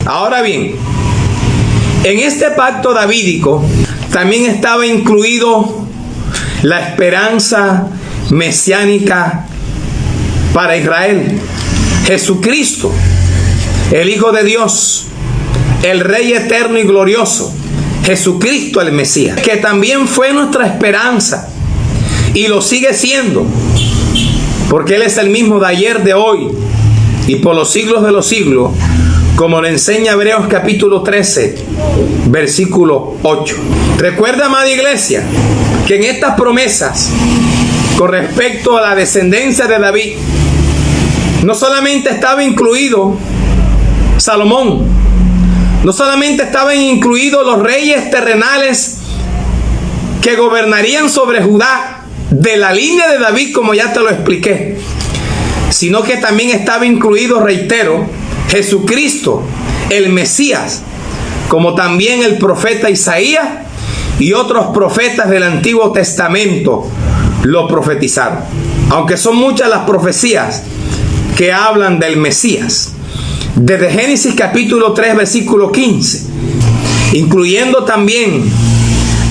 Ahora bien, en este pacto davídico también estaba incluido la esperanza mesiánica para Israel. Jesucristo, el Hijo de Dios, el Rey eterno y glorioso, Jesucristo el Mesías, que también fue nuestra esperanza y lo sigue siendo, porque Él es el mismo de ayer, de hoy y por los siglos de los siglos, como le enseña Hebreos capítulo 13, versículo 8. Recuerda, amada iglesia, que en estas promesas con respecto a la descendencia de David, no solamente estaba incluido Salomón, no solamente estaban incluidos los reyes terrenales que gobernarían sobre Judá de la línea de David, como ya te lo expliqué, sino que también estaba incluido, reitero, Jesucristo, el Mesías, como también el profeta Isaías y otros profetas del Antiguo Testamento lo profetizaron. Aunque son muchas las profecías que hablan del Mesías, desde Génesis capítulo 3 versículo 15, incluyendo también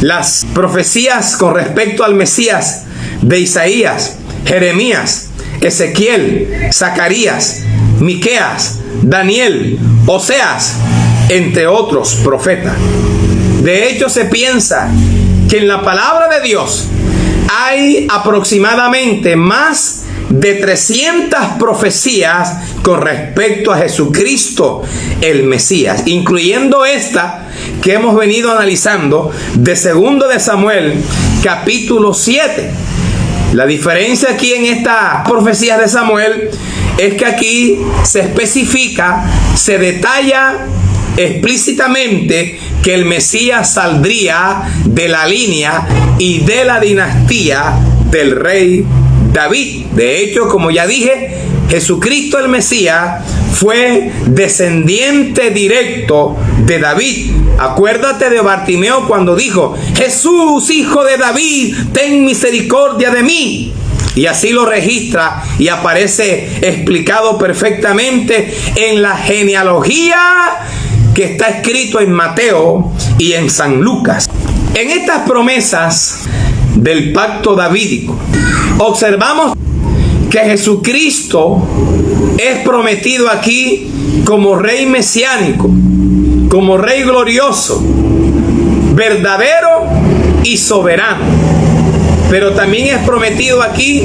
las profecías con respecto al Mesías de Isaías, Jeremías, Ezequiel, Zacarías, Miqueas, Daniel, Oseas, entre otros profetas. De hecho, se piensa que en la palabra de Dios hay aproximadamente más de 300 profecías con respecto a Jesucristo el Mesías, incluyendo esta que hemos venido analizando de 2 de Samuel capítulo 7. La diferencia aquí en estas profecías de Samuel es que aquí se especifica, se detalla explícitamente que el Mesías saldría de la línea y de la dinastía del rey David. De hecho, como ya dije, Jesucristo el Mesías fue descendiente directo de David. Acuérdate de Bartimeo cuando dijo: Jesús, hijo de David, ten misericordia de mí. Y así lo registra y aparece explicado perfectamente en la genealogía que está escrito en Mateo y en San Lucas. En estas promesas del pacto davídico, observamos que Jesucristo es prometido aquí como Rey mesiánico, como Rey glorioso, verdadero y soberano. Pero también es prometido aquí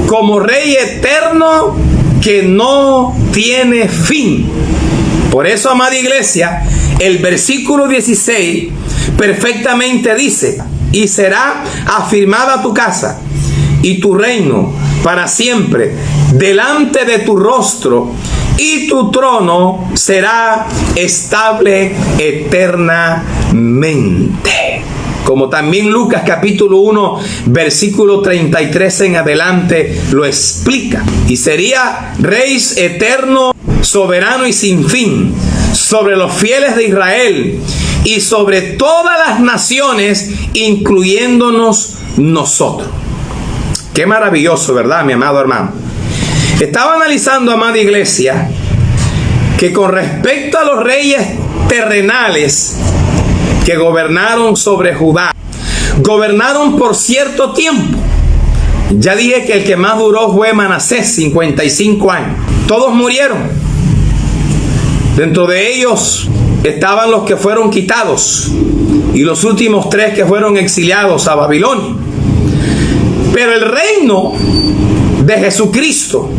como Rey eterno que no tiene fin. Por eso, amada iglesia, el versículo 16 perfectamente dice: y será afirmada tu casa y tu reino para siempre delante de tu rostro, y tu trono será estable eternamente. Como también Lucas capítulo 1 versículo 33 en adelante lo explica. Y sería Rey eterno, soberano y sin fin sobre los fieles de Israel y sobre todas las naciones, incluyéndonos nosotros. Qué maravilloso, ¿verdad, mi amado hermano? Estaba analizando, amada iglesia, que con respecto a los reyes terrenales que gobernaron sobre Judá, gobernaron por cierto tiempo. Ya dije que el que más duró fue Manasés, 55 años. Todos murieron. Dentro de ellos estaban los que fueron quitados y los últimos 3 que fueron exiliados a Babilonia. Pero el reino de Jesucristo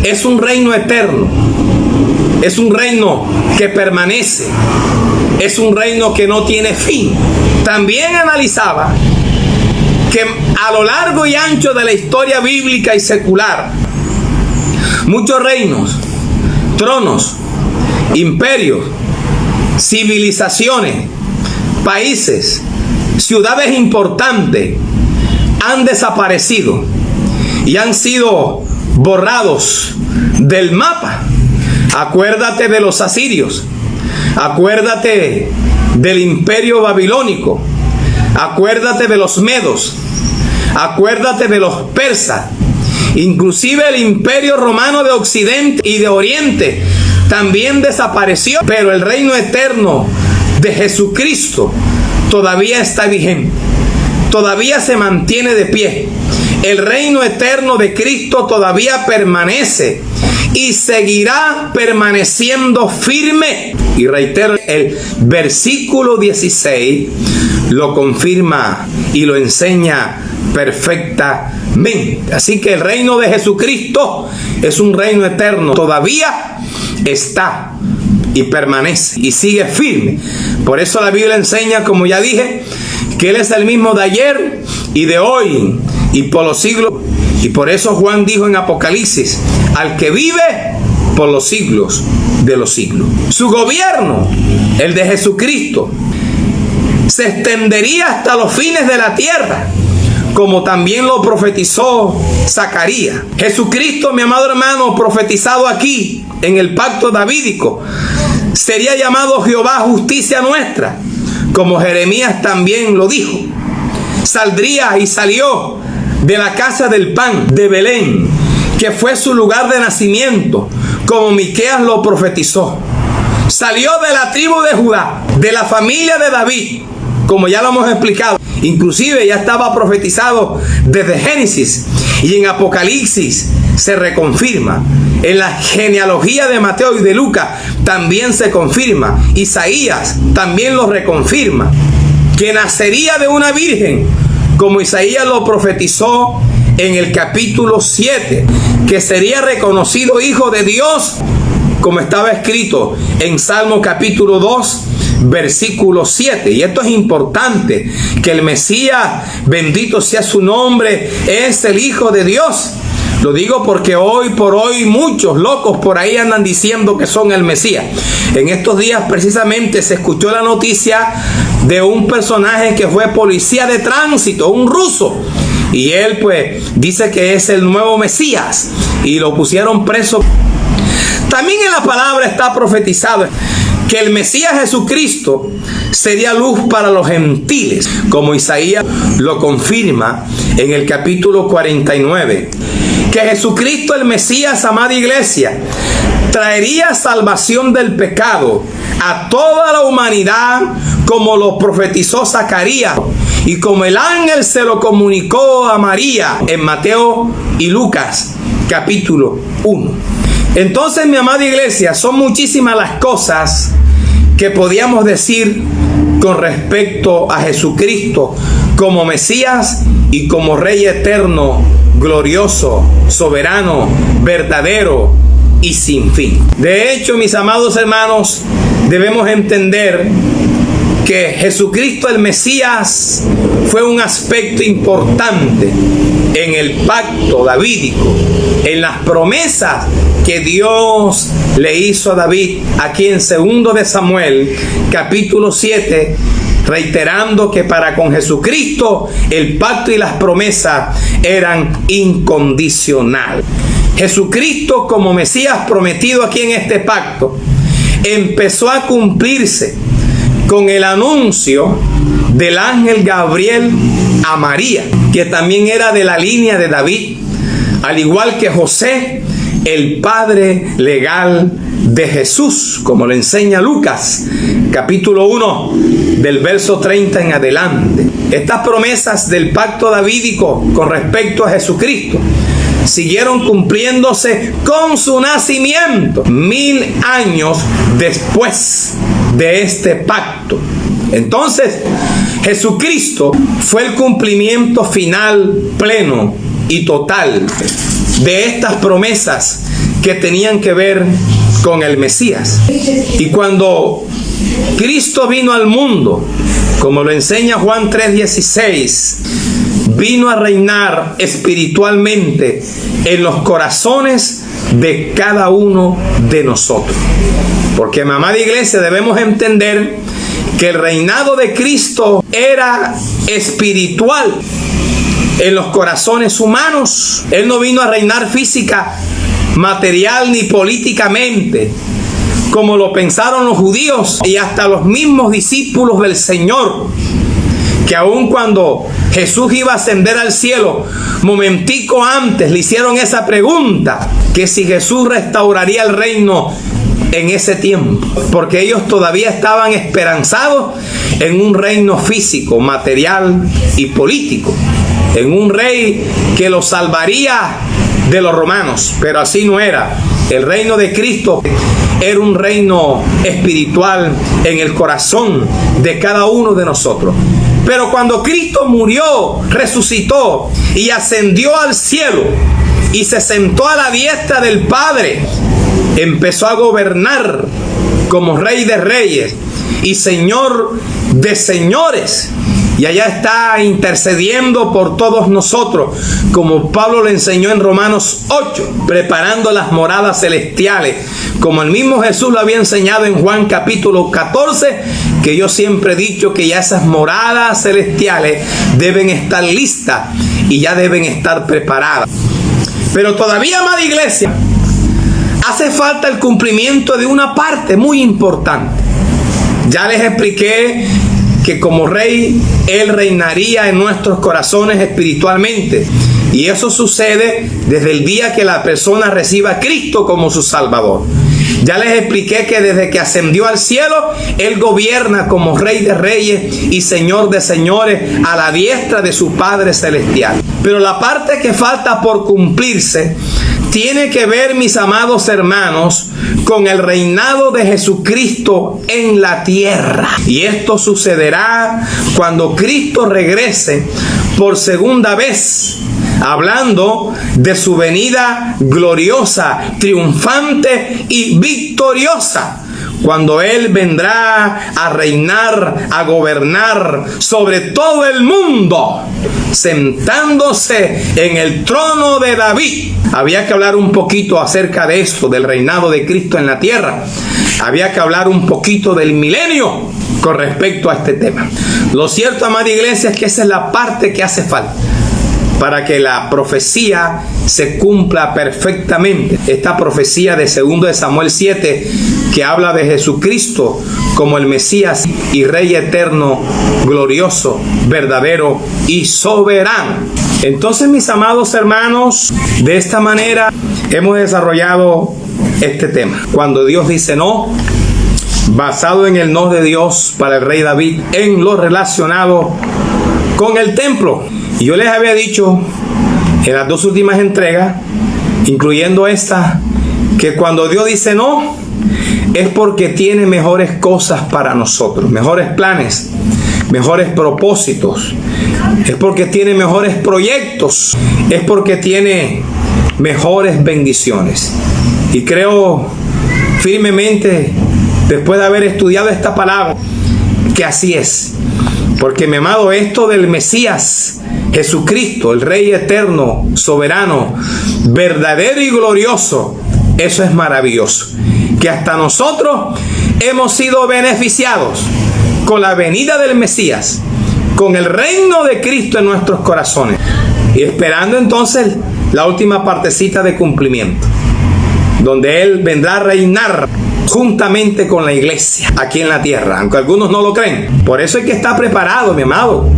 es un reino eterno, es un reino que permanece, es un reino que no tiene fin. También analizaba que a lo largo y ancho de la historia bíblica y secular, muchos reinos, tronos, imperios, civilizaciones, países, ciudades importantes han desaparecido y han sido borrados del mapa. Acuérdate de los asirios, acuérdate del imperio babilónico, acuérdate de los medos, acuérdate de los persas, inclusive el imperio romano de Occidente y de Oriente también desapareció, pero el reino eterno de Jesucristo todavía está vigente, todavía se mantiene de pie. El reino eterno de Cristo todavía permanece y seguirá permaneciendo firme. Y reitero, el versículo 16 lo confirma y lo enseña perfectamente. Así que el reino de Jesucristo es un reino eterno, todavía está y permanece y sigue firme. Por eso la Biblia enseña, como ya dije, que Él es el mismo de ayer y de hoy y por los siglos. Y por eso Juan dijo en Apocalipsis: al que vive por los siglos de los siglos. Su gobierno, el de Jesucristo, se extendería hasta los fines de la tierra, como también lo profetizó Zacarías. Jesucristo, mi amado hermano, profetizado aquí en el pacto davídico, sería llamado Jehová justicia nuestra, como Jeremías también lo dijo. Saldría y salió de la casa del pan de Belén, que fue su lugar de nacimiento, como Miqueas lo profetizó. Salió de la tribu de Judá, de la familia de David, como ya lo hemos explicado. Inclusive ya estaba profetizado desde Génesis, y en Apocalipsis se reconfirma. En la genealogía de Mateo y de Lucas también se confirma. Isaías también lo reconfirma, que nacería de una virgen, como Isaías lo profetizó en el capítulo 7, que sería reconocido hijo de Dios, como estaba escrito en Salmo capítulo 2, versículo 7. Y esto es importante, que el Mesías, bendito sea su nombre, es el Hijo de Dios. Lo digo porque hoy por hoy muchos locos por ahí andan diciendo que son el Mesías. En estos días precisamente se escuchó la noticia de un personaje que fue policía de tránsito, un ruso. Y él pues dice que es el nuevo Mesías y lo pusieron preso. También en la palabra está profetizado que el Mesías Jesucristo sería luz para los gentiles, como Isaías lo confirma en el capítulo 49. Que Jesucristo el Mesías, amada iglesia, traería salvación del pecado a toda la humanidad, como lo profetizó Zacarías y como el ángel se lo comunicó a María en Mateo y Lucas capítulo 1. Entonces, mi amada iglesia, son muchísimas las cosas que podíamos decir con respecto a Jesucristo como Mesías y como Rey eterno, glorioso, soberano, verdadero y sin fin. De hecho, mis amados hermanos, debemos entender que Jesucristo el Mesías fue un aspecto importante en el pacto davídico, en las promesas que Dios le hizo a David aquí en 2 de Samuel capítulo 7, reiterando que para con Jesucristo el pacto y las promesas eran incondicionales. Jesucristo como Mesías prometido aquí en este pacto empezó a cumplirse con el anuncio del ángel Gabriel a María, que también era de la línea de David, al igual que José, el padre legal de Jesús, como le enseña Lucas, capítulo 1, del verso 30 en adelante. Estas promesas del pacto davídico con respecto a Jesucristo siguieron cumpliéndose con su nacimiento 1000 años después de este pacto. Entonces, Jesucristo fue el cumplimiento final, pleno y total de estas promesas que tenían que ver con el Mesías. Y cuando Cristo vino al mundo, como lo enseña Juan 3:16, vino a reinar espiritualmente en los corazones de cada uno de nosotros. Porque, mi amada iglesia, debemos entender que el reinado de Cristo era espiritual en los corazones humanos. Él no vino a reinar física, material ni políticamente, como lo pensaron los judíos y hasta los mismos discípulos del Señor, que aun cuando Jesús iba a ascender al cielo, momentico antes le hicieron esa pregunta, que si Jesús restauraría el reino en ese tiempo, porque ellos todavía estaban esperanzados en un reino físico, material y político, en un rey que los salvaría de los romanos, pero así no era. El reino de Cristo era un reino espiritual en el corazón de cada uno de nosotros. Pero cuando Cristo murió, resucitó y ascendió al cielo y se sentó a la diestra del Padre, empezó a gobernar como Rey de Reyes y Señor de señores. Y allá está intercediendo por todos nosotros, como Pablo le enseñó en Romanos 8, preparando las moradas celestiales, como el mismo Jesús lo había enseñado en Juan capítulo 14, que yo siempre he dicho que ya esas moradas celestiales deben estar listas y ya deben estar preparadas. Pero todavía, amada iglesia, hace falta el cumplimiento de una parte muy importante. Ya les expliqué que como rey, Él reinaría en nuestros corazones espiritualmente. Y eso sucede desde el día que la persona reciba a Cristo como su Salvador. Ya les expliqué que desde que ascendió al cielo, Él gobierna como Rey de Reyes y Señor de Señores a la diestra de su Padre Celestial. Pero la parte que falta por cumplirse tiene que ver, mis amados hermanos, con el reinado de Jesucristo en la tierra. Y esto sucederá cuando Cristo regrese por segunda vez, hablando de su venida gloriosa, triunfante y victoriosa. Cuando Él vendrá a reinar, a gobernar sobre todo el mundo, sentándose en el trono de David. Había que hablar un poquito acerca de esto, del reinado de Cristo en la tierra. Había que hablar un poquito del milenio con respecto a este tema. Lo cierto, amada iglesia, es que esa es la parte que hace falta para que la profecía se cumpla perfectamente. Esta profecía de 2 de Samuel 7, que habla de Jesucristo como el Mesías y Rey eterno, glorioso, verdadero y soberano. Entonces, mis amados hermanos, de esta manera hemos desarrollado este tema. Cuando Dios dice no, basado en el no de Dios para el rey David en lo relacionado con el templo. Y yo les había dicho en las 2 últimas entregas, incluyendo esta, que cuando Dios dice no, es porque tiene mejores cosas para nosotros, mejores planes, mejores propósitos, es porque tiene mejores proyectos, es porque tiene mejores bendiciones. Y creo firmemente, después de haber estudiado esta palabra, que así es. Porque, mi amado, esto del Mesías, Jesucristo, el Rey eterno, soberano, verdadero y glorioso, eso es maravilloso. Que hasta nosotros hemos sido beneficiados con la venida del Mesías, con el reino de Cristo en nuestros corazones. Y esperando entonces la última partecita de cumplimiento, donde Él vendrá a reinar juntamente con la iglesia aquí en la tierra, aunque algunos no lo creen. Por eso hay que estar preparado, mi amado,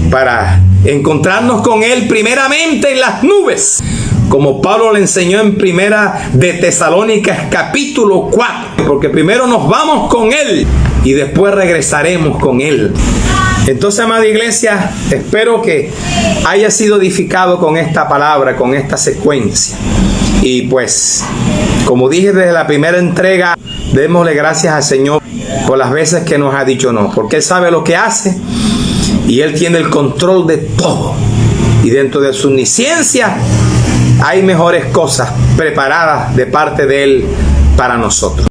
para encontrarnos con Él primeramente en las nubes, como Pablo le enseñó en Primera de Tesalónicas capítulo 4, porque primero nos vamos con Él y después regresaremos con Él. Entonces, amada iglesia, espero que haya sido edificado con esta palabra, con esta secuencia. Y pues, como dije desde la primera entrega, démosle gracias al Señor por las veces que nos ha dicho no, porque Él sabe lo que hace y Él tiene el control de todo. Y dentro de su omnisciencia hay mejores cosas preparadas de parte de Él para nosotros.